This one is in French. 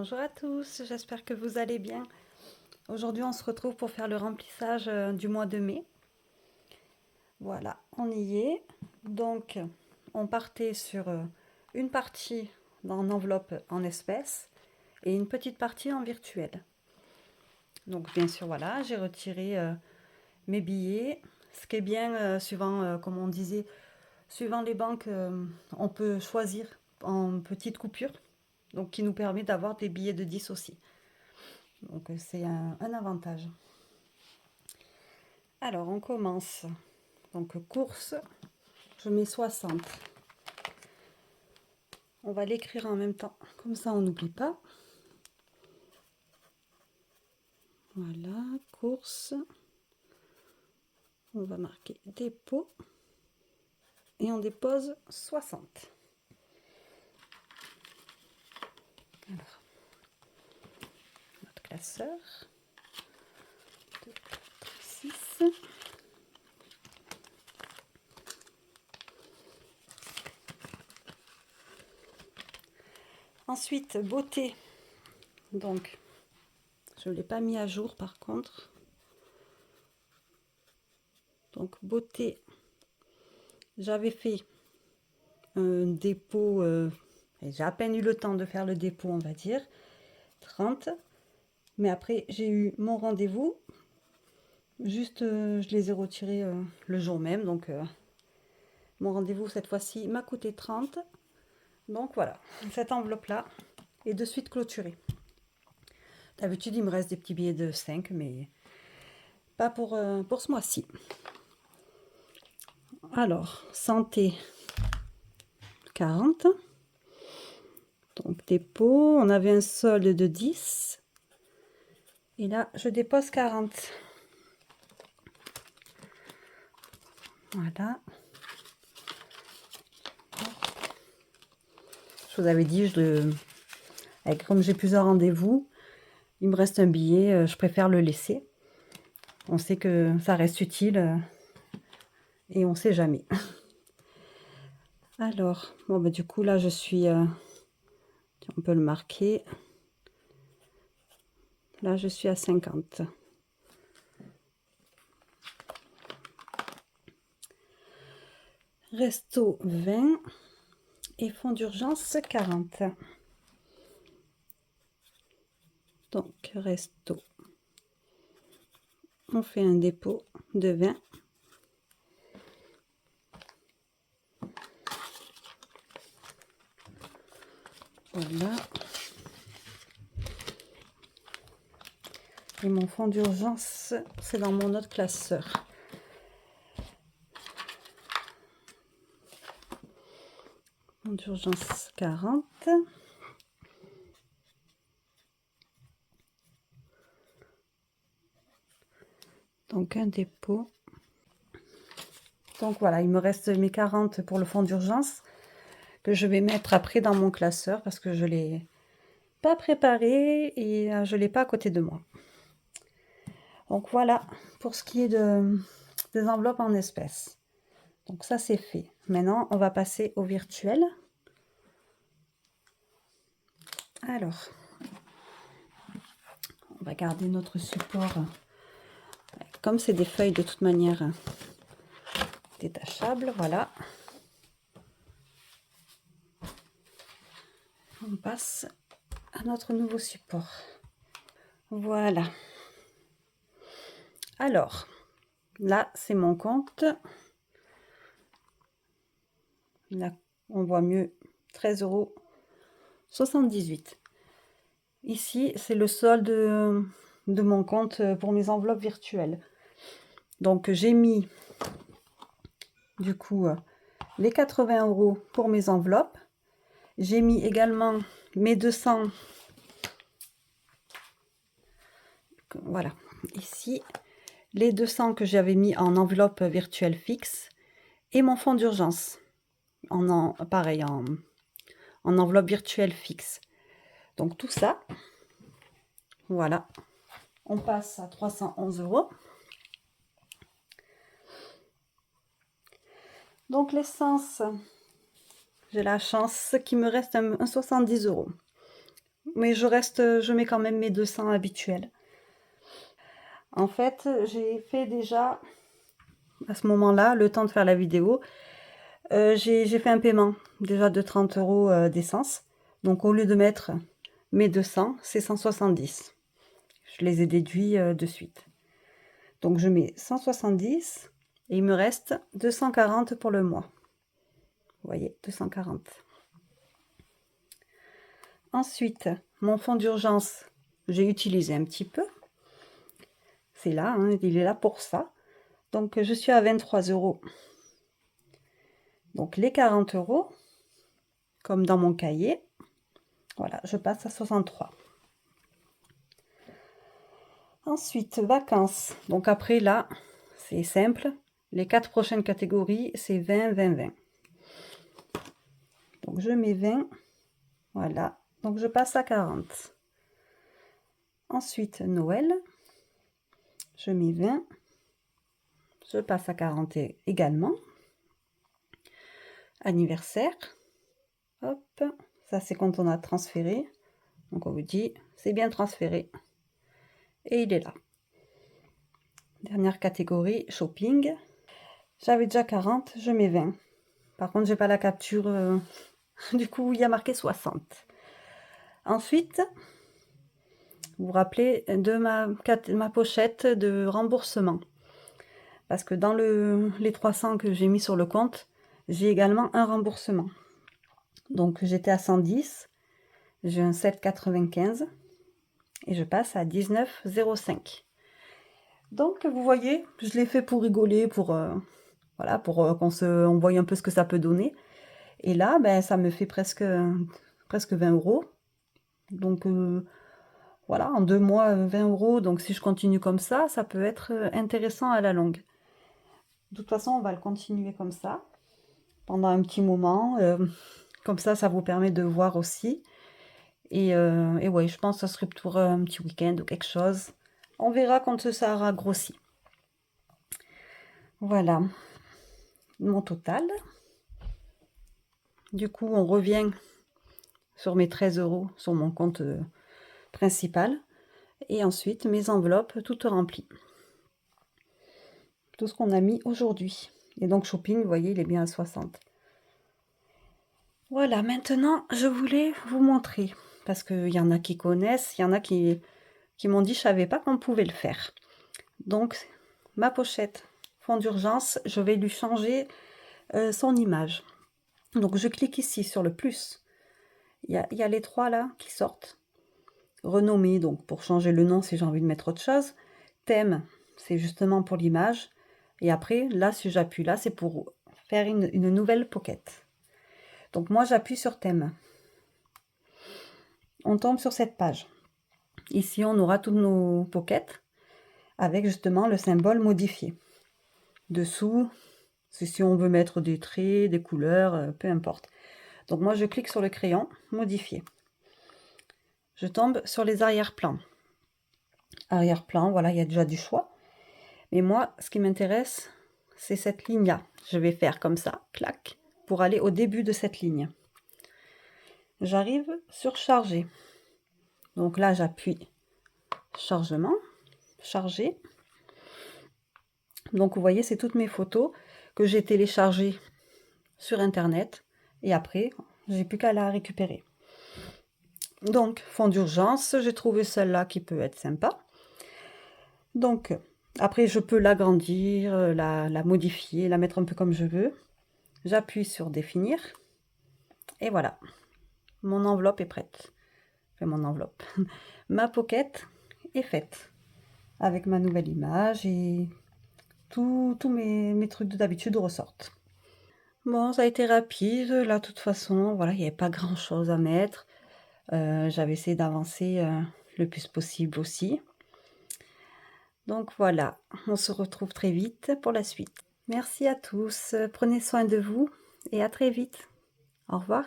Bonjour à tous, j'espère que vous allez bien. Aujourd'hui, on se retrouve pour faire le remplissage du mois de mai. Voilà, on y est. Donc, on partait sur une partie en enveloppe en espèces et une petite partie en virtuel. Donc, bien sûr, voilà, j'ai retiré mes billets. Ce qui est bien, suivant, comme on disait, suivant les banques, on peut choisir en petites coupures, donc qui nous permet d'avoir des billets de 10 aussi. Donc c'est un avantage. Alors on commence. Donc course, je mets 60. On va l'écrire en même temps, comme ça on n'oublie pas. Voilà, course. On va marquer dépôt. Et on dépose 60. Alors, notre classeur. 2, 4, 6. Ensuite, beauté. Donc, je ne l'ai pas mis à jour par contre. Donc, beauté. J'avais fait un dépôt, et j'ai à peine eu le temps de faire le dépôt, on va dire. 30. Mais après, j'ai eu mon rendez-vous. Juste, je les ai retirés le jour même. Donc, mon rendez-vous, cette fois-ci, m'a coûté 30. Donc, voilà. Cette enveloppe-là est de suite clôturée. D'habitude, il me reste des petits billets de 5, mais pas pour ce mois-ci. Alors, santé, 40. Donc, dépôt. On avait un solde de 10. Et là, je dépose 40. Voilà. Je vous avais dit, comme j'ai plusieurs rendez-vous, il me reste un billet, je préfère le laisser. On sait que ça reste utile et on ne sait jamais. Alors, bon, bah, du coup, là, je suis... on peut le marquer. Là, je suis à 50. Resto 20 et fonds d'urgence 40. Donc, resto. On fait un dépôt de 20. Voilà. Et mon fonds d'urgence, c'est dans mon autre classeur. Fonds d'urgence 40. Donc un dépôt. Donc voilà, il me reste mes 40 pour le fonds d'urgence que je vais mettre après dans mon classeur parce que je ne l'ai pas préparé et je ne l'ai pas à côté de moi. Donc voilà pour ce qui est des enveloppes en espèces. Donc ça c'est fait. Maintenant on va passer au virtuel. Alors, on va garder notre support. Comme c'est des feuilles de toute manière détachables, voilà. On passe à notre nouveau support. Voilà. Alors, là, c'est mon compte. Là, on voit mieux 13,78 €. Ici, c'est le solde de mon compte pour mes enveloppes virtuelles. Donc, j'ai mis, du coup, les 80 € pour mes enveloppes. J'ai mis également mes 200. Voilà, ici, les 200 que j'avais mis en enveloppe virtuelle fixe et mon fonds d'urgence, pareil, en enveloppe virtuelle fixe. Donc tout ça, voilà, on passe à 311 €. Donc l'essence, j'ai la chance qu'il me reste un 70 €. mais je mets quand même mes 200 habituels. En fait, j'ai fait déjà, à ce moment-là, le temps de faire la vidéo, j'ai fait un paiement déjà de 30 € d'essence. Donc au lieu de mettre mes 200, c'est 170. Je les ai déduits de suite. Donc je mets 170 et il me reste 240 pour le mois. Vous voyez, 240. Ensuite, mon fonds d'urgence, j'ai utilisé un petit peu. C'est là, hein, il est là pour ça. Donc je suis à 23 €. Donc les 40 €, comme dans mon cahier, voilà, je passe à 63. Ensuite, vacances. Donc après là, c'est simple. Les 4 prochaines catégories, c'est 20, 20, 20. Donc je mets 20. Voilà. Donc je passe à 40. Ensuite, Noël. Je mets 20. Je passe à 40 également. Anniversaire. Hop. Ça, c'est quand on a transféré. Donc on vous dit, c'est bien transféré. Et il est là. Dernière catégorie, shopping. J'avais déjà 40, je mets 20. Par contre, j'ai pas la capture. Du coup, il y a marqué 60. Ensuite, vous vous rappelez de ma pochette de remboursement. Parce que dans les 300 que j'ai mis sur le compte, j'ai également un remboursement. Donc j'étais à 110, j'ai un 7,95 et je passe à 19,05. Donc vous voyez, je l'ai fait pour rigoler, voilà, pour on voit un peu ce que ça peut donner. Et là, ben, ça me fait presque 20 €. Donc voilà, en 2 mois, 20 €. Donc si je continue comme ça peut être intéressant à la longue. De toute façon, on va le continuer comme ça pendant un petit moment. Comme ça vous permet de voir aussi. Et ouais, je pense que ça serait pour un petit week-end ou quelque chose. On verra quand ça aura grossi. Voilà mon total. Du coup, on revient sur mes 13 € sur mon compte principal. Et ensuite, mes enveloppes toutes remplies. Tout ce qu'on a mis aujourd'hui. Et donc, shopping, vous voyez, il est bien à 60. Voilà, maintenant, je voulais vous montrer. Parce qu'il y en a qui connaissent, il y en a qui m'ont dit, je ne savais pas qu'on pouvait le faire. Donc, ma pochette fond d'urgence, je vais lui changer son image. Donc, je clique ici sur le plus. Il y a les 3 là qui sortent. Renommer, donc pour changer le nom si j'ai envie de mettre autre chose. Thème, c'est justement pour l'image. Et après, là, si j'appuie là, c'est pour faire une nouvelle pocket. Donc moi, j'appuie sur thème. On tombe sur cette page. Ici, on aura toutes nos pockets avec justement le symbole modifié. Dessous, c'est si on veut mettre des traits, des couleurs, peu importe. Donc moi, je clique sur le crayon, modifier. Je tombe sur les arrière-plans. Arrière-plan, voilà, il y a déjà du choix. Mais moi, ce qui m'intéresse, c'est cette ligne-là. Je vais faire comme ça, clac, pour aller au début de cette ligne. J'arrive sur charger. Donc là, j'appuie chargement, charger. Donc vous voyez, c'est toutes mes photos que j'ai téléchargées sur Internet. Et après, j'ai plus qu'à la récupérer. Donc, fond d'urgence, j'ai trouvé celle-là qui peut être sympa. Donc, après, je peux l'agrandir, la modifier, la mettre un peu comme je veux. J'appuie sur définir. Et voilà, mon enveloppe est prête. Enfin, mon enveloppe. Ma pocket est faite. Avec ma nouvelle image et tous mes trucs d'habitude ressortent. Bon, ça a été rapide. Là, de toute façon, voilà, il n'y avait pas grand-chose à mettre. J'avais essayé d'avancer le plus possible aussi. Donc voilà, on se retrouve très vite pour la suite. Merci à tous, prenez soin de vous et à très vite. Au revoir.